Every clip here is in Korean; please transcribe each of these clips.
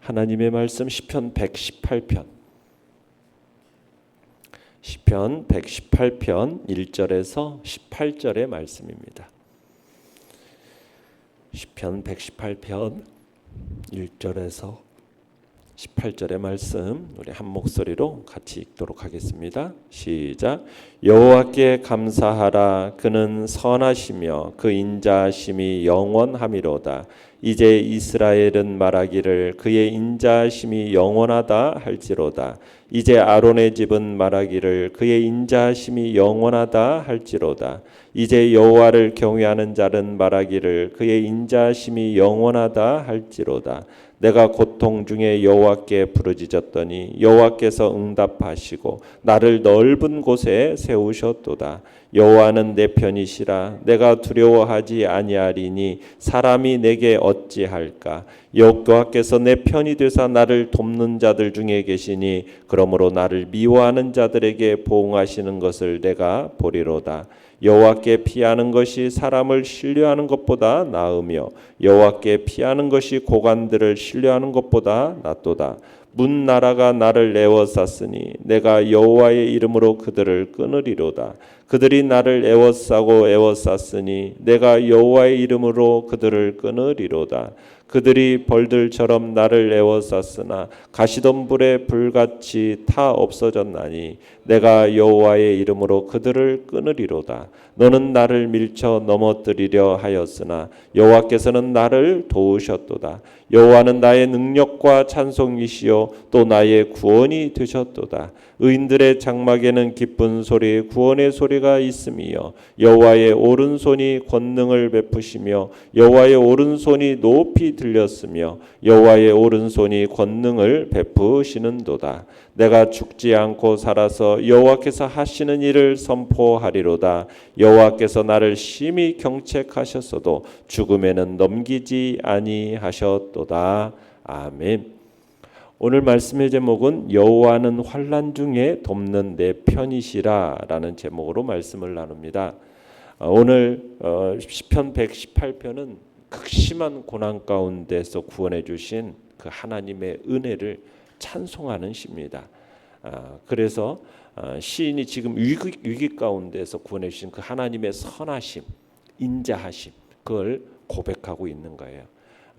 하나님의 말씀 시편 118편 118편 1절에서 18절의 말씀입니다. 시편 118편 1절에서 18절의 말씀 우리 한 목소리로 같이 읽도록 하겠습니다. 시작. 여호와께 감사하라. 그는 선하시며 그 인자하심이 영원함이로다. 이제 이스라엘은 말하기를 그의 인자하심이 영원하다 할지로다. 이제 아론의 집은 말하기를 그의 인자하심이 영원하다 할지로다. 이제 여호와를 경외하는 자는 말하기를 그의 인자하심이 영원하다 할지로다. 내가 고통 중에 여호와께 부르짖었더니 여호와께서 응답하시고 나를 넓은 곳에 세우셨도다. 여호와는 내 편이시라. 내가 두려워하지 아니하리니 사람이 내게 어찌할까. 여호와께서 내 편이 되사 나를 돕는 자들 중에 계시니 그러므로 나를 미워하는 자들에게 보응하시는 것을 내가 보리로다. 여호와께 피하는 것이 사람을 신뢰하는 것보다 나으며 여호와께 피하는 것이 고관들을 신뢰하는 것보다 낫도다. 문 나라가 나를 에워쌌으니 내가 여호와의 이름으로 그들을 끊으리로다. 그들이 나를 에워쌌으니 내가 여호와의 이름으로 그들을 끊으리로다. 그들이 벌들처럼 나를 에워쌌으나 가시던 불에 불같이 타 없어졌나니 내가 여호와의 이름으로 그들을 끊으리로다. 너는 나를 밀쳐 넘어뜨리려 하였으나 여호와께서는 나를 도우셨도다. 여호와는 나의 능력과 찬송이시요 또 나의 구원이 되셨도다. 의인들의 장막에는 기쁜 소리 구원의 소리가 있음이요 여호와의 오른손이 권능을 베푸시며 여호와의 오른손이 높이 들렸으며 여호와의 오른손이 권능을 베푸시는도다. 내가 죽지 않고 살아서 여호와께서 하시는 일을 선포하리로다. 여호와께서 나를 심히 경책하셨어도 죽음에는 넘기지 아니하셨도다. 아멘. 오늘 말씀의 제목은 여호와는 환난 중에 돕는 내 편이시라라는 제목으로 말씀을 나눕니다. 오늘 시편 118편은 극심한 고난 가운데서 구원해 주신 그 하나님의 은혜를 찬송하는 시입니다. 그래서 시인이 지금 위기 가운데서 구원해 주신 그 하나님의 선하심, 인자하심 그걸 고백하고 있는 거예요.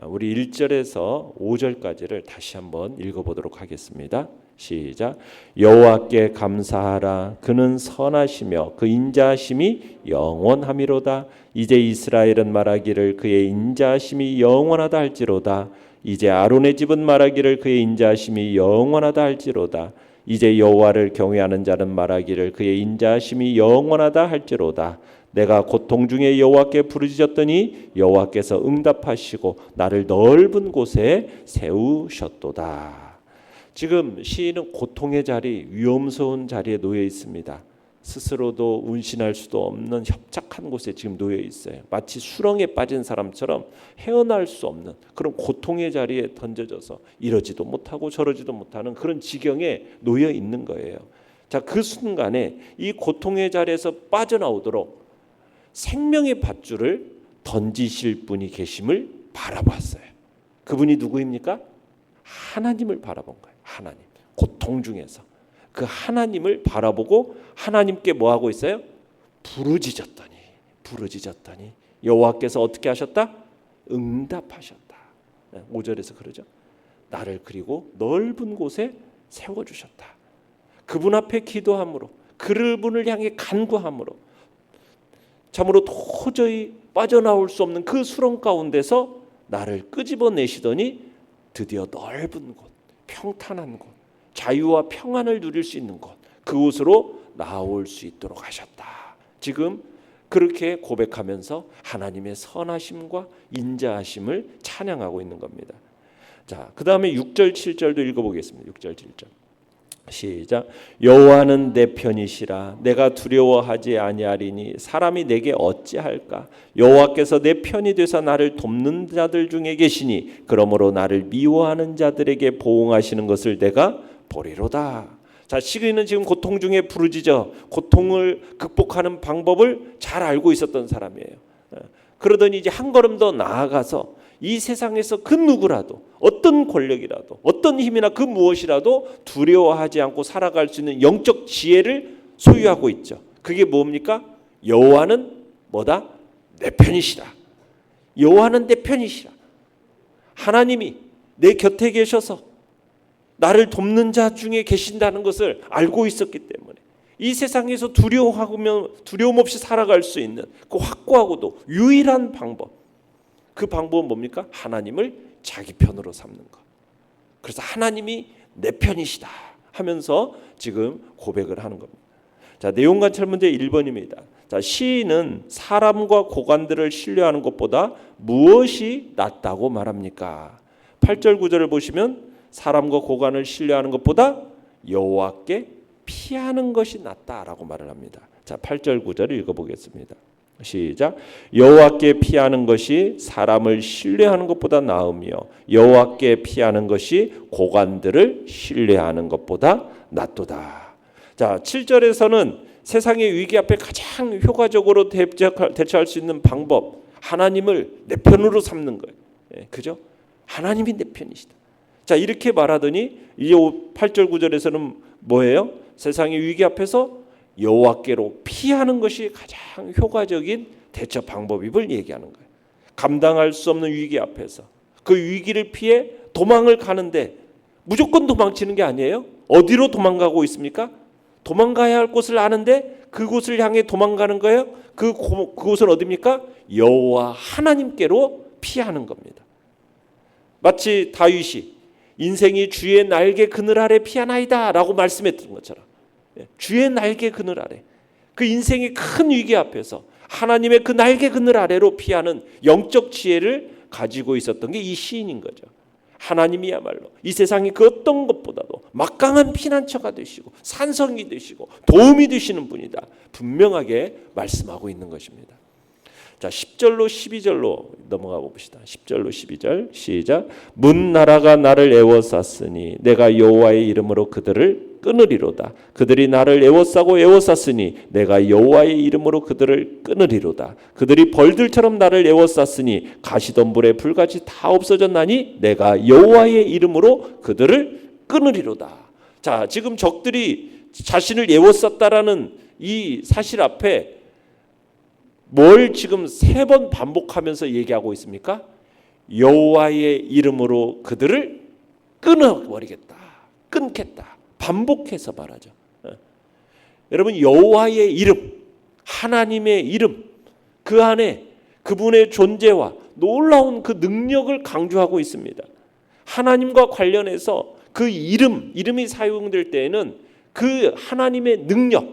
우리 1절에서 5절까지를 다시 한번 읽어보도록 하겠습니다. 시작. 여호와께 감사하라. 그는 선하시며 그 인자하심이 영원함이로다. 이제 이스라엘은 말하기를 그의 인자하심이 영원하다 할지로다. 이제 아론의 집은 말하기를 그의 인자하심이 영원하다 할지로다. 이제 여호와를 경외하는 자는 말하기를 그의 인자하심이 영원하다 할지로다. 내가 고통 중에 여호와께 부르짖었더니 여호와께서 응답하시고 나를 넓은 곳에 세우셨도다. 지금 시인은 고통의 자리, 위험스러운 자리에 놓여 있습니다. 스스로도 운신할 수도 없는 협착한 곳에 지금 놓여 있어요. 마치 수렁에 빠진 사람처럼 헤어날 수 없는 그런 고통의 자리에 던져져서 이러지도 못하고 저러지도 못하는 그런 지경에 놓여 있는 거예요. 자, 그 순간에 이 고통의 자리에서 빠져나오도록 생명의 밧줄을 던지실 분이 계심을 바라봤어요. 그분이 누구입니까? 하나님을 바라본 거예요. 하나님. 고통 중에서 그 하나님을 바라보고 하나님께 뭐 하고 있어요? 부르짖었더니 여호와께서 어떻게 하셨다? 응답하셨다. 5절에서 그러죠. 나를 그리고 넓은 곳에 세워주셨다. 그분 앞에 기도함으로 그분을 향해 간구함으로 참으로 도저히 빠져나올 수 없는 그 수렁 가운데서 나를 끄집어내시더니 드디어 넓은 곳, 평탄한 곳, 자유와 평안을 누릴 수 있는 곳, 그곳으로 나올 수 있도록 하셨다. 지금 그렇게 고백하면서 하나님의 선하심과 인자하심을 찬양하고 있는 겁니다. 자, 그 다음에 6절, 7절도 읽어보겠습니다. 6절, 7절. 시작. 여호와는 내 편이시라. 내가 두려워하지 아니하리니 사람이 내게 어찌할까. 여호와께서 내 편이 되사 나를 돕는 자들 중에 계시니 그러므로 나를 미워하는 자들에게 보응하시는 것을 내가 보리로다. 자, 시인은 지금 고통 중에 부르짖어 고통을 극복하는 방법을 잘 알고 있었던 사람이에요. 그러더니 이제 한 걸음 더 나아가서 이 세상에서 그 누구라도 어떤 권력이라도 어떤 힘이나 그 무엇이라도 두려워하지 않고 살아갈 수 있는 영적 지혜를 소유하고 있죠. 그게 뭡니까? 여호와는 뭐다? 내 편이시라. 여호와는 내 편이시라. 하나님이 내 곁에 계셔서 나를 돕는 자 중에 계신다는 것을 알고 있었기 때문에 이 세상에서 두려움 없이 살아갈 수 있는 그 확고하고도 유일한 방법, 그 방법은 뭡니까? 하나님을 자기 편으로 삼는 것. 그래서 하나님이 내 편이시다 하면서 지금 고백을 하는 겁니다. 자, 내용 관찰 문제 1번입니다. 자, 시인은 사람과 고관들을 신뢰하는 것보다 무엇이 낫다고 말합니까? 8절 9절을 보시면 사람과 고관을 신뢰하는 것보다 여호와께 피하는 것이 낫다라고 말을 합니다. 자, 8절 9절을 읽어보겠습니다. 시작. 여호와께 피하는 것이 사람을 신뢰하는 것보다 나으며 여호와께 피하는 것이 고관들을 신뢰하는 것보다 낫도다. 자, 7절에서는 세상의 위기 앞에 가장 효과적으로 대처할 수 있는 방법, 하나님을 내 편으로 삼는 거예요. 그죠? 하나님이 내 편이시다. 자, 이렇게 말하더니 이제 8절 9절에서는 뭐예요? 세상의 위기 앞에서 여호와께로 피하는 것이 가장 효과적인 대처 방법임을 얘기하는 거예요. 감당할 수 없는 위기 앞에서 그 위기를 피해 도망을 가는데 무조건 도망치는 게 아니에요. 어디로 도망가고 있습니까? 도망가야 할 곳을 아는데 그곳을 향해 도망가는 거예요. 그곳은 어디입니까? 여호와 하나님께로 피하는 겁니다. 마치 다윗이 인생이 주의 날개 그늘 아래 피하나이다 라고 말씀했던 것처럼 주의 날개 그늘 아래, 그 인생의 큰 위기 앞에서 하나님의 그 날개 그늘 아래로 피하는 영적 지혜를 가지고 있었던 게 이 시인인 거죠. 하나님이야말로 이 세상의 그 어떤 것보다도 막강한 피난처가 되시고 산성이 되시고 도움이 되시는 분이다, 분명하게 말씀하고 있는 것입니다. 자, 10절로 12절로 넘어가 봅시다. 10절로 12절 시작. 문 나라가 나를 애워쌌으니 내가 여호와의 이름으로 그들을 끊으리로다. 그들이 나를 애워쌌으니 내가 여호와의 이름으로 그들을 끊으리로다. 그들이 벌들처럼 나를 애워쌌으니 가시덤불에 불같이 다 없어졌나니 내가 여호와의 이름으로 그들을 끊으리로다. 자, 지금 적들이 자신을 애워쌌다라는 이 사실 앞에 뭘 지금 3번 반복하면서 얘기하고 있습니까? 여호와의 이름으로 그들을 끊어버리겠다, 끊겠다, 반복해서 말하죠. 여러분, 여호와의 이름, 하나님의 이름, 그 안에 그분의 존재와 놀라운 그 능력을 강조하고 있습니다. 하나님과 관련해서 그 이름이 사용될 때에는 그 하나님의 능력,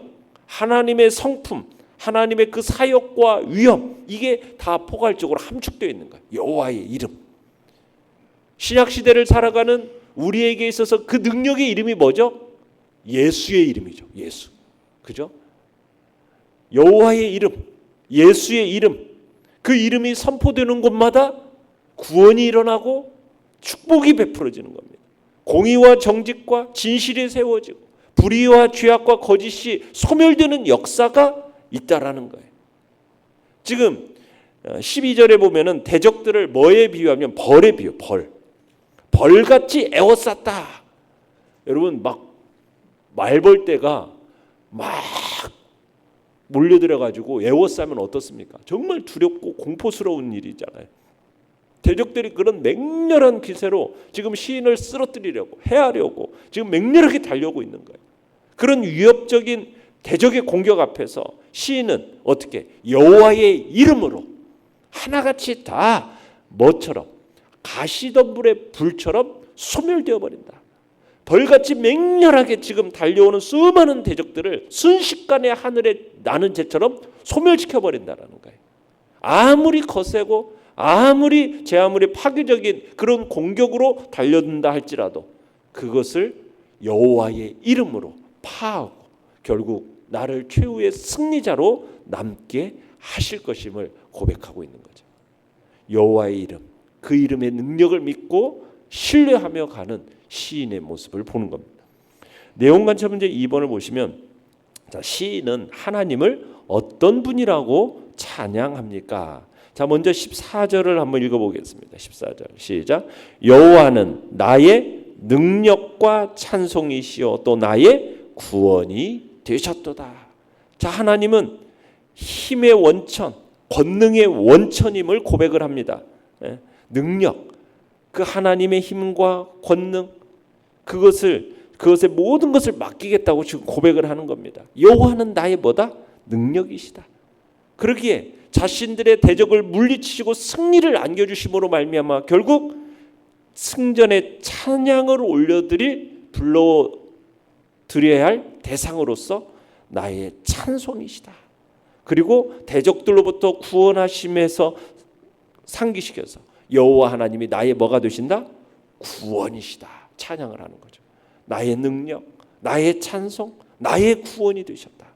하나님의 성품, 하나님의 그 사역과 위엄, 이게 다 포괄적으로 함축되어 있는 거예요. 여호와의 이름. 신약시대를 살아가는 우리에게 있어서 그 능력의 이름이 뭐죠? 예수의 이름이죠. 예수. 그죠? 여호와의 이름, 예수의 이름, 그 이름이 선포되는 곳마다 구원이 일어나고 축복이 베풀어지는 겁니다. 공의와 정직과 진실이 세워지고 불의와 죄악과 거짓이 소멸되는 역사가 있다라는 거예요. 지금 12절에 보면은 대적들을 뭐에 비유하면 벌에 비유, 벌같이 애워쌌다. 여러분, 막 말벌떼가 막 몰려들어 가지고 애워싸면 어떻습니까? 정말 두렵고 공포스러운 일이잖아요. 대적들이 그런 맹렬한 기세로 지금 시인을 쓰러뜨리려고, 해하려고 지금 맹렬하게 달려오고 있는 거예요. 그런 위협적인 대적의 공격 앞에서 시인은 어떻게? 여호와의 이름으로 하나같이 다 뭐처럼? 가시덤불의 불처럼 소멸되어 버린다. 벌같이 맹렬하게 지금 달려오는 수많은 대적들을 순식간에 하늘에 나는 재처럼 소멸시켜 버린다라는 거예요. 아무리 거세고 아무리 파괴적인 그런 공격으로 달려든다 할지라도 그것을 여호와의 이름으로 파하고 결국 나를 최후의 승리자로 남게 하실 것임을 고백하고 있는 거죠. 여호와의 이름, 그 이름의 능력을 믿고 신뢰하며 가는 시인의 모습을 보는 겁니다. 내용 관찰 문제 2번을 보시면, 자, 시인은 하나님을 어떤 분이라고 찬양합니까? 자, 먼저 14절을 한번 읽어보겠습니다. 14절 시작. 여호와는 나의 능력과 찬송이시요 또 나의 구원이 되셨도다. 자, 하나님은 힘의 원천, 권능의 원천임을 고백을 합니다. 능력, 그 하나님의 힘과 권능, 그것의 모든 것을 맡기겠다고 지금 고백을 하는 겁니다. 여호와는 나의 뭐다? 능력이시다. 그러기에 자신들의 대적을 물리치시고 승리를 안겨주심으로 말미암아 결국 승전에 찬양을 불러드려야 할 대상으로서 나의 찬송이시다. 그리고 대적들로부터 구원하심에서 상기시켜서 여호와 하나님이 나의 뭐가 되신다? 구원이시다. 찬양을 하는 거죠. 나의 능력, 나의 찬송, 나의 구원이 되셨다.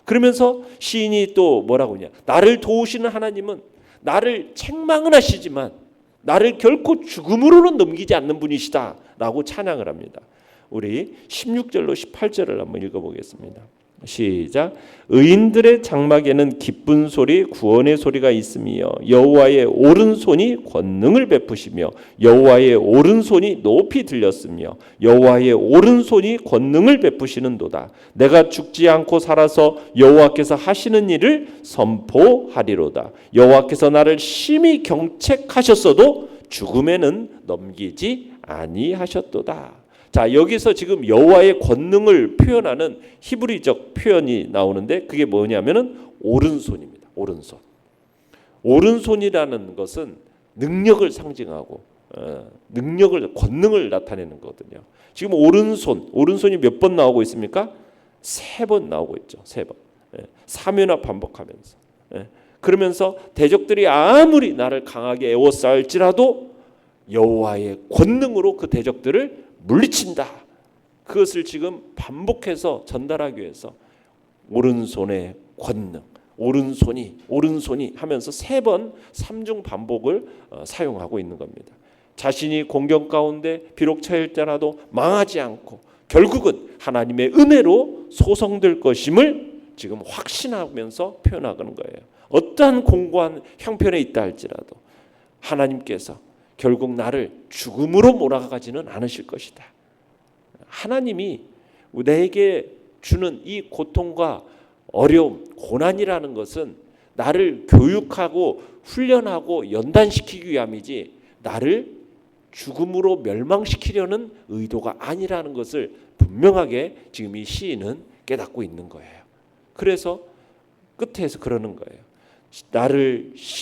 그러면서 시인이 또 뭐라고 하냐? 나를 도우시는 하나님은 나를 책망은 하시지만 나를 결코 죽음으로는 넘기지 않는 분이시다라고 찬양을 합니다. 우리 16절로 18절을 한번 읽어보겠습니다. 시작. 의인들의 장막에는 기쁜 소리 구원의 소리가 있으며 여호와의 오른손이 권능을 베푸시며 여호와의 오른손이 높이 들렸으며 여호와의 오른손이 권능을 베푸시는도다. 내가 죽지 않고 살아서 여호와께서 하시는 일을 선포하리로다. 여호와께서 나를 심히 경책하셨어도 죽음에는 넘기지 아니하셨도다. 자, 여기서 지금 여호와의 권능을 표현하는 히브리적 표현이 나오는데 그게 뭐냐면은 오른손입니다. 오른손. 오른손이라는 것은 능력을 상징하고 권능을 나타내는 거거든요. 지금 오른손이 몇 번 나오고 있습니까? 3번 나오고 있죠. 3번. 3회나 반복하면서. 그러면서 대적들이 아무리 나를 강하게 에워싸을지라도 여호와의 권능으로 그 대적들을 물리친다. 그것을 지금 반복해서 전달하기 위해서 오른손의 권능, 오른손이 하면서 3번 3중 반복을 사용하고 있는 겁니다. 자신이 공경 가운데 비록 처할지라도 망하지 않고 결국은 하나님의 은혜로 소성될 것임을 지금 확신하면서 표현하는 거예요. 어떠한 공고한 형편에 있다 할지라도 하나님께서 결국 나를 죽음으로 몰아가지는 않으실 것이다. 하나님이 내게 주는 이 고통과 어려움, 고난이라는 것은 나를 교육하고 훈련하고 연단시키기 위함이지 나를 죽음으로 멸망시키려는 의도가 아니라는 것을 분명하게 지금 이 시인은 깨닫고 있는 거예요. 그래서 끝에서 그러는 거예요.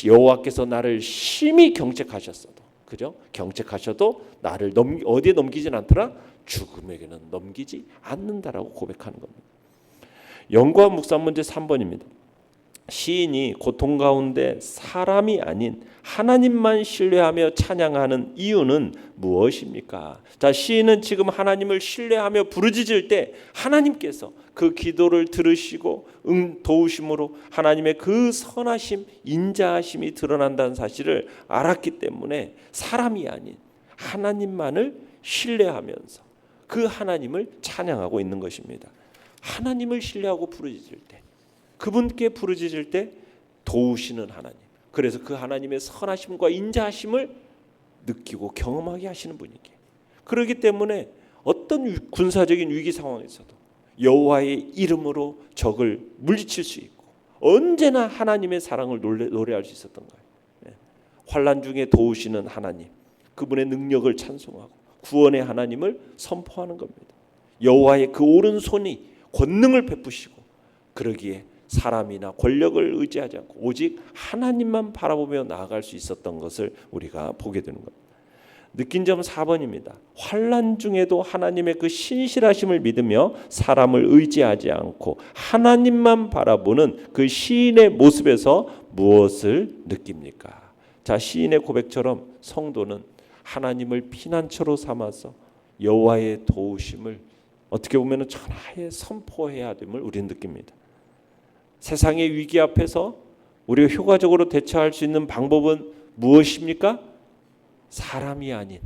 여호와께서 나를 심히 경책하셨어도, 그죠? 경책하셔도 나를 어디에 넘기진 않더라? 죽음에게는 넘기지 않는다라고 고백하는 겁니다. 연구와 묵상 문제 3번입니다. 시인이 고통 가운데 사람이 아닌 하나님만 신뢰하며 찬양하는 이유는 무엇입니까? 자, 시인은 지금 하나님을 신뢰하며 부르짖을 때 하나님께서 그 기도를 들으시고 도우심으로 하나님의 그 선하심, 인자하심이 드러난다는 사실을 알았기 때문에 사람이 아닌 하나님만을 신뢰하면서 그 하나님을 찬양하고 있는 것입니다. 하나님을 신뢰하고 부르짖을 때, 그분께 부르짖을 때 도우시는 하나님, 그래서 그 하나님의 선하심과 인자하심을 느끼고 경험하게 하시는 분이기에, 그렇기 때문에 어떤 군사적인 위기 상황에서도 여호와의 이름으로 적을 물리칠 수 있고 언제나 하나님의 사랑을 노래할 수 있었던 거예요. 환난 중에 도우시는 하나님, 그분의 능력을 찬송하고 구원의 하나님을 선포하는 겁니다. 여호와의 그 오른손이 권능을 베푸시고 그러기에 사람이나 권력을 의지하지 않고 오직 하나님만 바라보며 나아갈 수 있었던 것을 우리가 보게 되는 겁니다. 느낀 점 4번입니다. 환난 중에도 하나님의 그 신실하심을 믿으며 사람을 의지하지 않고 하나님만 바라보는 그 시인의 모습에서 무엇을 느낍니까? 자, 시인의 고백처럼 성도는 하나님을 피난처로 삼아서 여호와의 도우심을 어떻게 보면 천하에 선포해야 됨을 우리는 느낍니다. 세상의 위기 앞에서 우리가 효과적으로 대처할 수 있는 방법은 무엇입니까? 사람이 아닌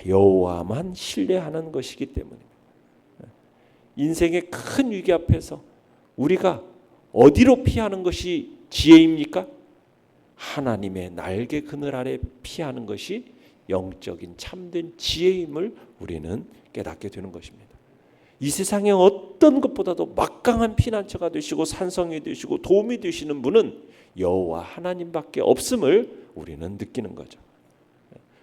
여호와만 신뢰하는 것이기 때문입니다. 인생의 큰 위기 앞에서 우리가 어디로 피하는 것이 지혜입니까? 하나님의 날개 그늘 아래 피하는 것이 영적인 참된 지혜임을 우리는 깨닫게 되는 것입니다. 이 세상에 어떤 것보다도 막강한 피난처가 되시고 산성이 되시고 도움이 되시는 분은 여호와 하나님밖에 없음을 우리는 느끼는 거죠.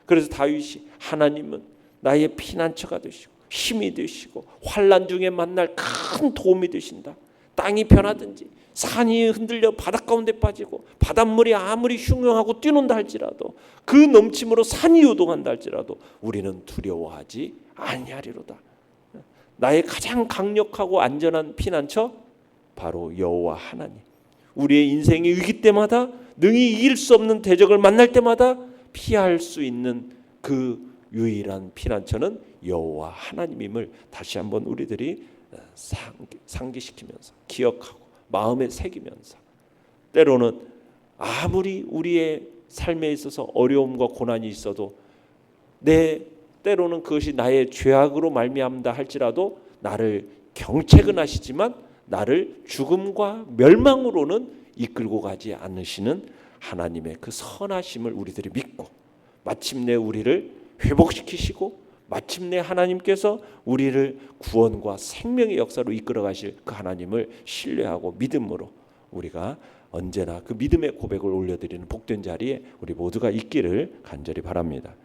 그래서 다윗이 하나님은 나의 피난처가 되시고 힘이 되시고 환난 중에 만날 큰 도움이 되신다. 땅이 변하든지 산이 흔들려 바닷 가운데 빠지고 바닷물이 아무리 흉흉하고 뛰는다 할지라도 그 넘침으로 산이 요동한다 할지라도 우리는 두려워하지 아니하리로다. 나의 가장 강력하고 안전한 피난처 바로 여호와 하나님. 우리의 인생의 위기 때마다 능히 이길 수 없는 대적을 만날 때마다 피할 수 있는 그 유일한 피난처는 여호와 하나님임을 다시 한번 우리들이 상기시키면서 기억하고 마음에 새기면서 때로는 아무리 우리의 삶에 있어서 어려움과 고난이 있어도 때로는 그것이 나의 죄악으로 말미암다 할지라도 나를 경책은 하시지만 나를 죽음과 멸망으로는 이끌고 가지 않으시는 하나님의 그 선하심을 우리들이 믿고 마침내 우리를 회복시키시고 마침내 하나님께서 우리를 구원과 생명의 역사로 이끌어 가실 그 하나님을 신뢰하고 믿음으로 우리가 언제나 그 믿음의 고백을 올려드리는 복된 자리에 우리 모두가 있기를 간절히 바랍니다.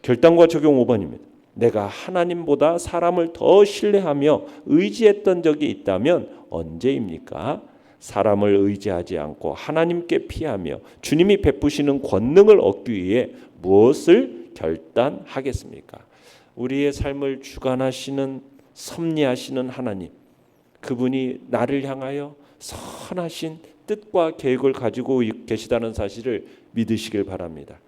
결단과 적용 5번입니다. 내가 하나님보다 사람을 더 신뢰하며 의지했던 적이 있다면 언제입니까? 사람을 의지하지 않고 하나님께 피하며 주님이 베푸시는 권능을 얻기 위해 무엇을 결단하겠습니까? 우리의 삶을 주관하시는 섭리하시는 하나님, 그분이 나를 향하여 선하신 뜻과 계획을 가지고 계시다는 사실을 믿으시길 바랍니다.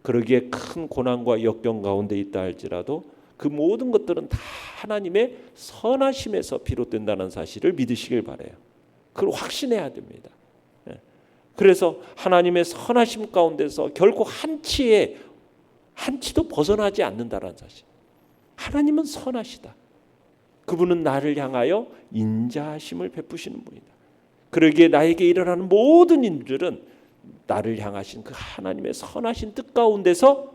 그러기에 큰 고난과 역경 가운데 있다 할지라도 그 모든 것들은 다 하나님의 선하심에서 비롯된다는 사실을 믿으시길 바라요. 그걸 확신해야 됩니다. 그래서 하나님의 선하심 가운데서 결코 한치도 벗어나지 않는다는 사실. 하나님은 선하시다. 그분은 나를 향하여 인자하심을 베푸시는 분이다. 그러기에 나에게 일어나는 모든 일들은 나를 향하신 그 하나님의 선하신 뜻 가운데서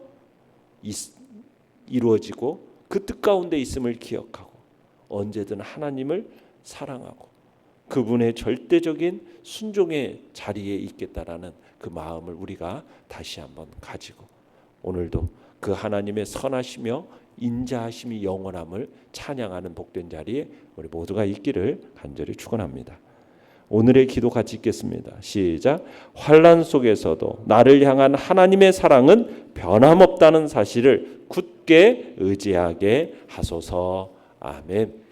이루어지고 그 뜻 가운데 있음을 기억하고 언제든 하나님을 사랑하고 그분의 절대적인 순종의 자리에 있겠다라는 그 마음을 우리가 다시 한번 가지고 오늘도 그 하나님의 선하시며 인자하심이 영원함을 찬양하는 복된 자리에 우리 모두가 있기를 간절히 축원합니다. 오늘의 기도 같이 읽겠습니다. 시작. 환난 속에서도 나를 향한 하나님의 사랑은 변함없다는 사실을 굳게 의지하게 하소서. 아멘.